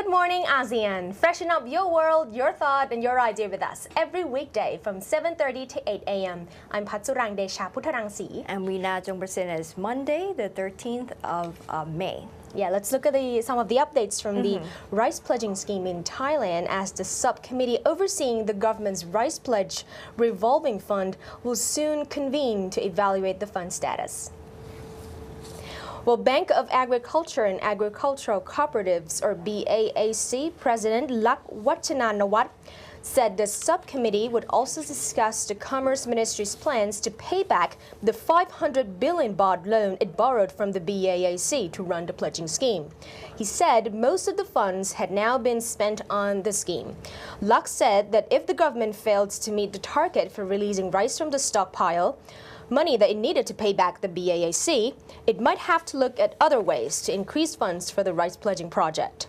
Good morning, ASEAN. Freshen up your world, your thought, and your idea with us every weekday from 7:30 to 8 a.m. I'm Patsurang Desha Putharangsi. And we now present as Monday, the 13th of May. Yeah, let's look at some of the updates from the rice pledging scheme in Thailand, as the subcommittee overseeing the government's rice pledge revolving fund will soon convene to evaluate the fund status. Well, Bank of Agriculture and Agricultural Cooperatives, or BAAC, President Lak Wachananawat said the subcommittee would also discuss the Commerce Ministry's plans to pay back the 500 billion baht loan it borrowed from the BAAC to run the pledging scheme. He said most of the funds had now been spent on the scheme. Lak said that if the government failed to meet the target for releasing rice from the stockpile, money that it needed to pay back the BAAC, it might have to look at other ways to increase funds for the rice pledging project.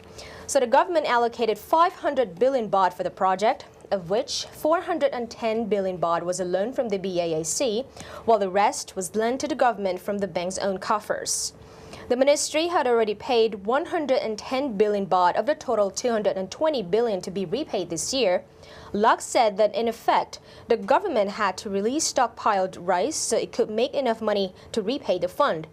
So the government allocated 500 billion baht for the project, of which 410 billion baht was a loan from the BAAC, while the rest was lent to the government from the bank's own coffers. The ministry had already paid 110 billion baht of the total 220 billion to be repaid this year. Lak said that in effect, the government had to release stockpiled rice so it could make enough money to repay the fund.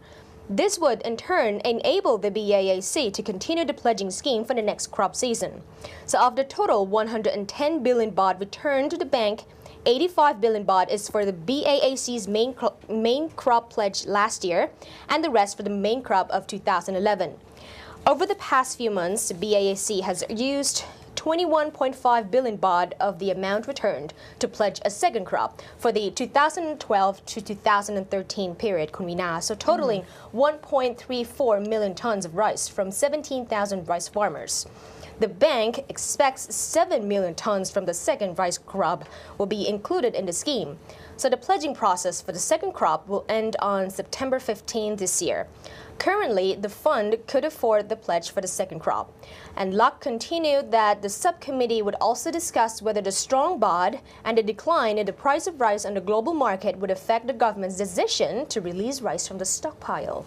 This would in turn enable the BAAC to continue the pledging scheme for the next crop season. So of the total 110 billion baht returned to the bank, 85 billion baht is for the BAAC's main crop pledge last year, and the rest for the main crop of 2011. Over the past few months, the BAAC has used 21.5 billion baht of the amount returned to pledge a second crop for the 2012 to 2013 period, Kunwina, so totaling 1.34 million tons of rice from 17,000 rice farmers. The bank expects 7 million tons from the second rice crop will be included in the scheme. So the pledging process for the second crop will end on September 15 this year. Currently, the fund could afford the pledge for the second crop. And Lak continued that the subcommittee would also discuss whether the strong baht and the decline in the price of rice on the global market would affect the government's decision to release rice from the stockpile.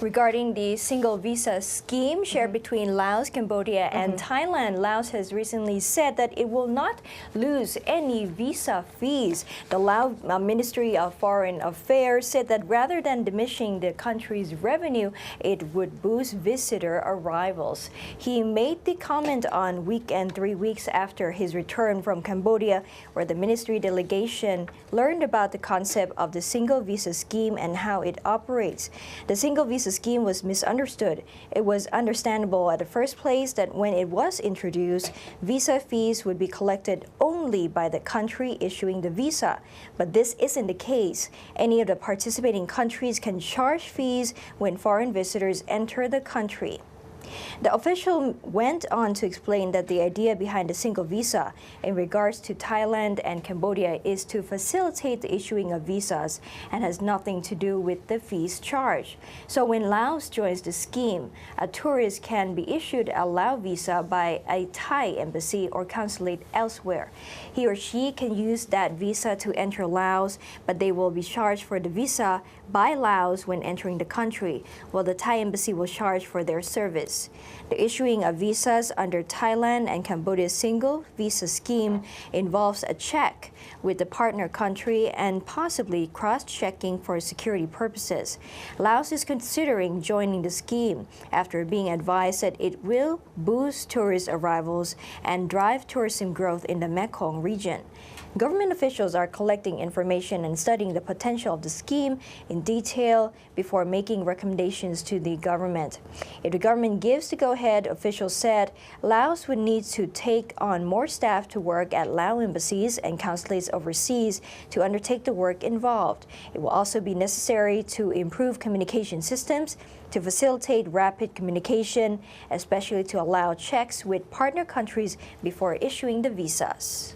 Regarding the single visa scheme shared between Laos, Cambodia, and Thailand, Laos has recently said that it will not lose any visa fees. The Lao Ministry of Foreign Affairs said that rather than diminishing the country's revenue, it would boost visitor arrivals. He made the comment on weekend 3 weeks after his return from Cambodia, where the ministry delegation learned about the concept of the single visa scheme and how it operates. The single visa scheme was misunderstood. It was understandable at the first place that when it was introduced, visa fees would be collected only by the country issuing the visa. But this isn't the case. Any of the participating countries can charge fees when foreign visitors enter the country. The official went on to explain that the idea behind the single visa in regards to Thailand and Cambodia is to facilitate the issuing of visas and has nothing to do with the fees charged. So when Laos joins the scheme, a tourist can be issued a Lao visa by a Thai embassy or consulate elsewhere. He or she can use that visa to enter Laos, but they will be charged for the visa by Laos when entering the country, while the Thai embassy will charge for their service. The issuing of visas under Thailand and Cambodia's single visa scheme involves a check with the partner country and possibly cross-checking for security purposes. Laos is considering joining the scheme after being advised that it will boost tourist arrivals and drive tourism growth in the Mekong region. Government officials are collecting information and studying the potential of the scheme in detail before making recommendations to the government. If the government gives the go-ahead, officials said Laos would need to take on more staff to work at Lao embassies and consulates overseas to undertake the work involved. It will also be necessary to improve communication systems to facilitate rapid communication, especially to allow checks with partner countries before issuing the visas.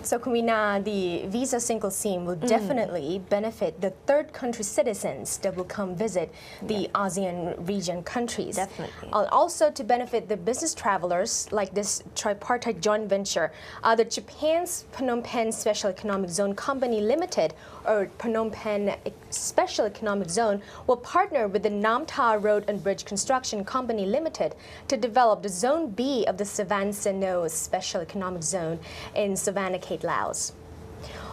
So, Kumina, the visa single scheme will definitely benefit the third country citizens that will come visit the ASEAN region countries. Definitely. Also to benefit the business travelers, like this tripartite joint venture, the Japan's Phnom Penh Special Economic Zone Company Limited, or Phnom Penh Special Economic Zone will partner with the Nam Ta Road and Bridge Construction Company Limited to develop the Zone B of the Savan-Seno Special Economic Zone in Savannakhet, Laos.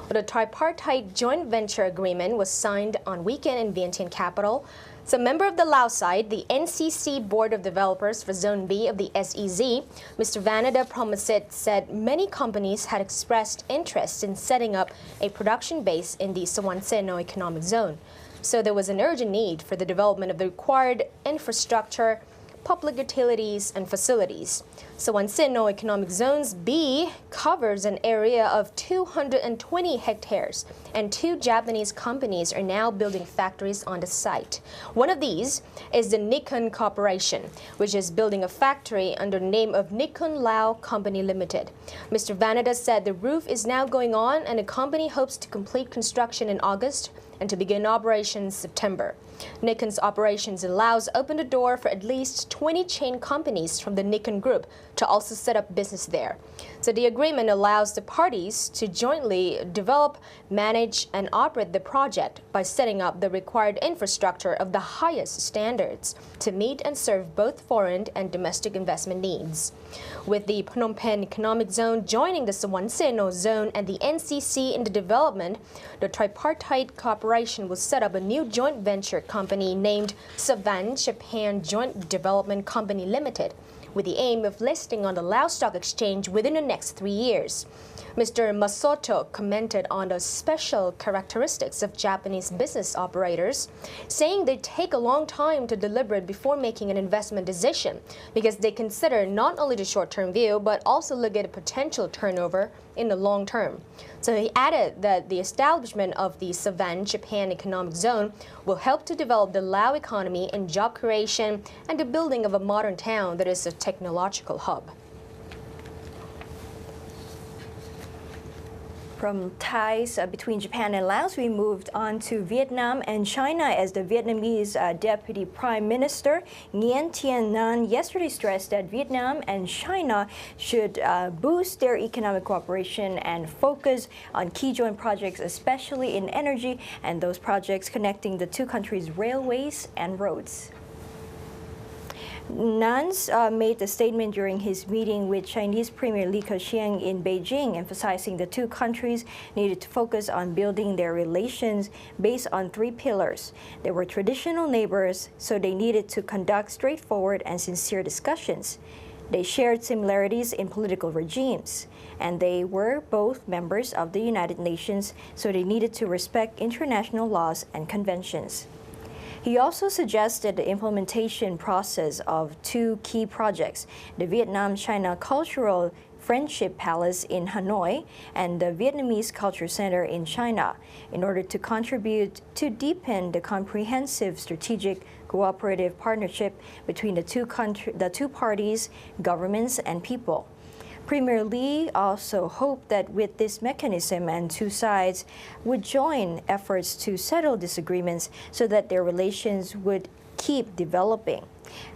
The tripartite joint venture agreement was signed on weekend in Vientiane capital. So, member of the Laos side, the NCC Board of Developers for Zone B of the SEZ, Mr. Vanada Promasit, said many companies had expressed interest in setting up a production base in the Savan-Seno Economic Zone. So there was an urgent need for the development of the required infrastructure, public utilities, and facilities. Savan-Seno Economic Zones B covers an area of 220 hectares, and 2 Japanese companies are now building factories on the site. One of these is the Nikon Corporation, which is building a factory under the name of Nikon Lao Company Limited. Mr. Vanada said the roof is now going on, and the company hopes to complete construction in August and to begin operations September. Nikon's operations in Laos opened the door for at least 20 chain companies from the Nikon Group to also set up business there. So the agreement allows the parties to jointly develop, manage, and operate the project by setting up the required infrastructure of the highest standards to meet and serve both foreign and domestic investment needs. With the Phnom Penh Economic Zone joining the Savan-Seno Zone and the NCC in the development, the tripartite cooperation will set up a new joint venture company named Savan Japan Joint Development Company Limited, with the aim of listing on the Laos Stock Exchange within the next 3 years. Mr. Masoto commented on the special characteristics of Japanese business operators, saying they take a long time to deliberate before making an investment decision because they consider not only the short-term view but also look at a potential turnover in the long term. So he added that the establishment of the Savan Japan Economic Zone will help to develop the Lao economy and job creation and the building of a modern town that is a technological hub. From ties between Japan and Laos, we moved on to Vietnam and China as the Vietnamese Deputy Prime Minister Nguyen Thien Nhan yesterday stressed that Vietnam and China should boost their economic cooperation and focus on key joint projects, especially in energy and those projects connecting the two countries' railways and roads. Nans made the statement during his meeting with Chinese Premier Li Keqiang in Beijing, emphasizing the two countries needed to focus on building their relations based on 3 pillars. They were traditional neighbors, so they needed to conduct straightforward and sincere discussions. They shared similarities in political regimes, and they were both members of the United Nations, so they needed to respect international laws and conventions. He also suggested the implementation process of 2 key projects, the Vietnam-China Cultural Friendship Palace in Hanoi and the Vietnamese Culture Center in China, in order to contribute to deepen the comprehensive strategic cooperative partnership between the two parties, governments, and people. Premier Lee also hoped that with this mechanism and 2 sides would join efforts to settle disagreements so that their relations would keep developing.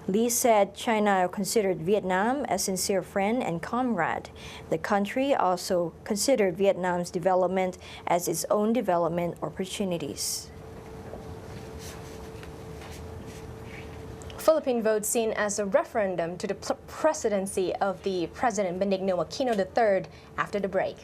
Lee said China considered Vietnam a sincere friend and comrade. The country also considered Vietnam's development as its own development opportunities. Philippine vote seen as a referendum to the presidency of the President Benigno Aquino III after the break.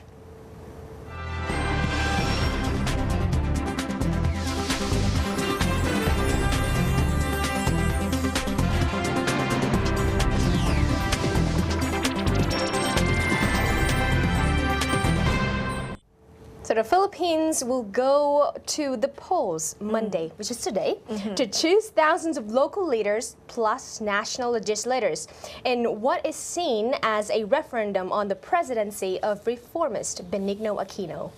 So the Philippines will go to the polls Monday, which is today, to choose thousands of local leaders plus national legislators in what is seen as a referendum on the presidency of reformist Benigno Aquino.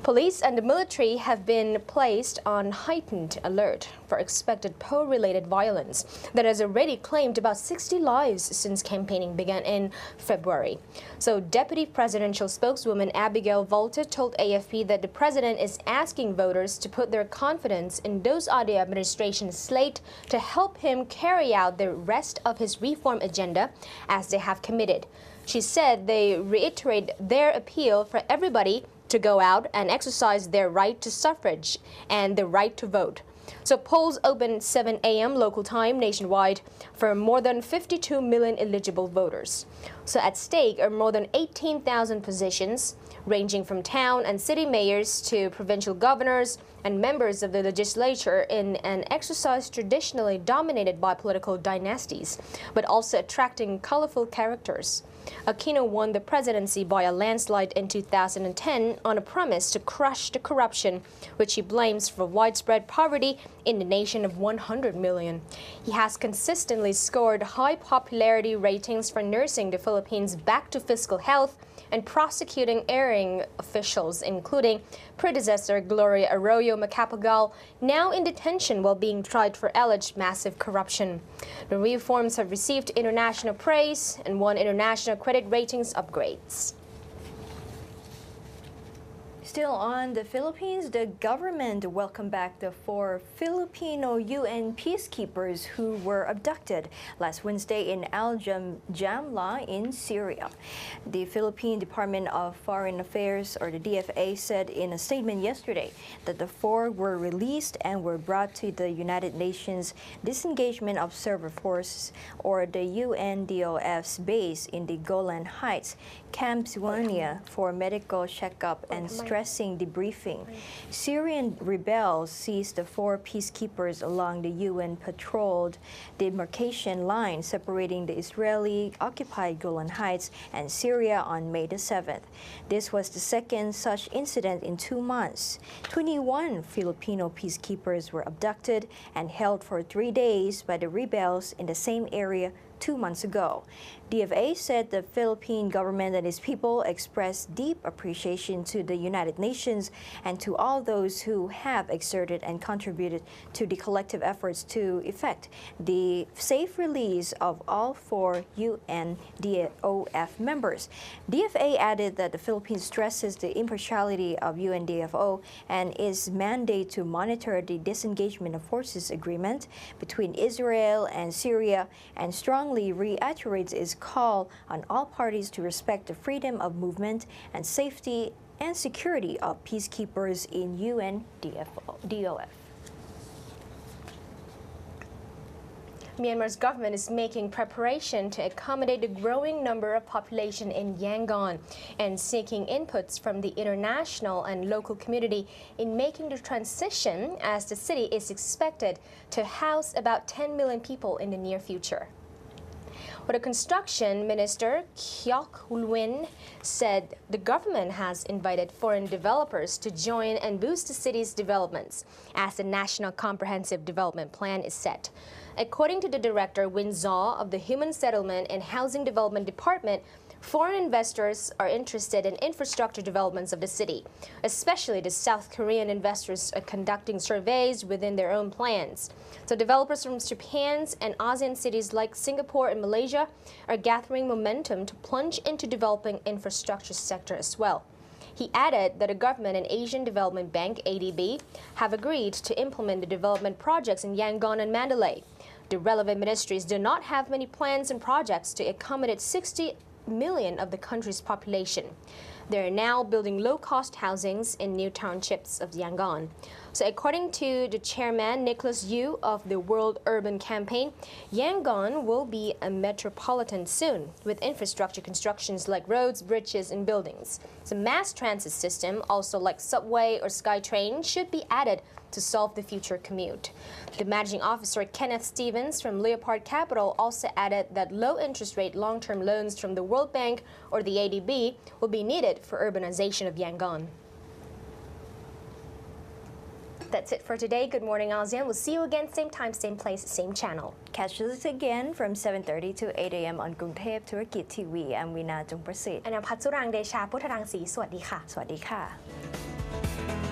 Police and the military have been placed on heightened alert for expected poll-related violence that has already claimed about 60 lives since campaigning began in February. So Deputy Presidential Spokeswoman Abigail Volta told AFP that the president is asking voters to put their confidence in those on the administration's slate to help him carry out the rest of his reform agenda as they have committed. She said they reiterate their appeal for everybody to go out and exercise their right to suffrage and the right to vote. So polls opened 7 a.m. local time nationwide for more than 52 million eligible voters. So at stake are more than 18,000 positions, ranging from town and city mayors to provincial governors and members of the legislature, in an exercise traditionally dominated by political dynasties, but also attracting colorful characters. AQUINO won the presidency by a landslide in 2010 on a promise to crush the corruption, which he blames for widespread poverty in the nation of 100 million. He has consistently scored high popularity ratings for nursing the Philippines back to fiscal health and prosecuting erring officials, including predecessor Gloria Arroyo Macapagal, now in detention while being tried for alleged massive corruption. The reforms have received international praise and won international credit ratings upgrades. Still on the Philippines, the government welcomed back the 4 Filipino UN peacekeepers who were abducted last Wednesday in Al-Jamla in Syria. The Philippine Department of Foreign Affairs, or the DFA, said in a statement yesterday that the 4 were released and were brought to the United Nations Disengagement Observer Force, or the UNDOF's base in the Golan Heights, Camp Ziwania, for medical checkup and stressing debriefing. Syrian rebels seized the 4 peacekeepers along the UN-patrolled demarcation line separating the Israeli-occupied Golan Heights and Syria on May the 7th. This was the second such incident in 2 months. 21 Filipino peacekeepers were abducted and held for 3 days by the rebels in the same area 2 months ago. DFA said the Philippine government and its people expressed deep appreciation to the United Nations and to all those who have exerted and contributed to the collective efforts to effect the safe release of all 4 UNDOF members. DFA added that the Philippines stresses the impartiality of UNDFO and its mandate to monitor the disengagement of forces agreement between Israel and Syria, and strongly reiterates its call on all parties to respect the freedom of movement and safety and security of peacekeepers in UNDOF. Myanmar's government is making preparation to accommodate the growing number of population in Yangon and seeking inputs from the international and local community in making the transition, as the city is expected to house about 10 million people in the near future. But the construction minister, Kyok Ulwin, said the government has invited foreign developers to join and boost the city's developments as the National Comprehensive Development Plan is set. According to the director, Win Zaw, of the Human Settlement and Housing Development Department, foreign investors are interested in infrastructure developments of the city. Especially the South Korean investors are conducting surveys within their own plans. So developers from Japan's and ASEAN cities like Singapore and Malaysia are gathering momentum to plunge into developing infrastructure sector as well. He added that the government and Asian Development Bank, ADB, have agreed to implement the development projects in Yangon and Mandalay. The relevant ministries do not have many plans and projects to accommodate 60 million of the country's population. They are now building low-cost housings in new townships of Yangon. So according to the chairman, Nicholas Yu, of the World Urban Campaign, Yangon will be a metropolitan soon, with infrastructure constructions like roads, bridges, and buildings. So mass transit system, also like subway or SkyTrain, should be added to solve the future commute. The managing officer, Kenneth Stevens from Leopard Capital, also added that low interest rate long-term loans from the World Bank or the ADB will be needed for urbanization of Yangon. That's it for today. Good morning, ASEAN. We'll see you again, same time, same place, same channel. Catch us again from 7:30 to 8 a.m. on Krungthep Thurakitt TV. I'm Weena Jungprasit. And I'm Patsurang Desha Putarang Si. สวัสดีค่ะ สวัสดีค่ะ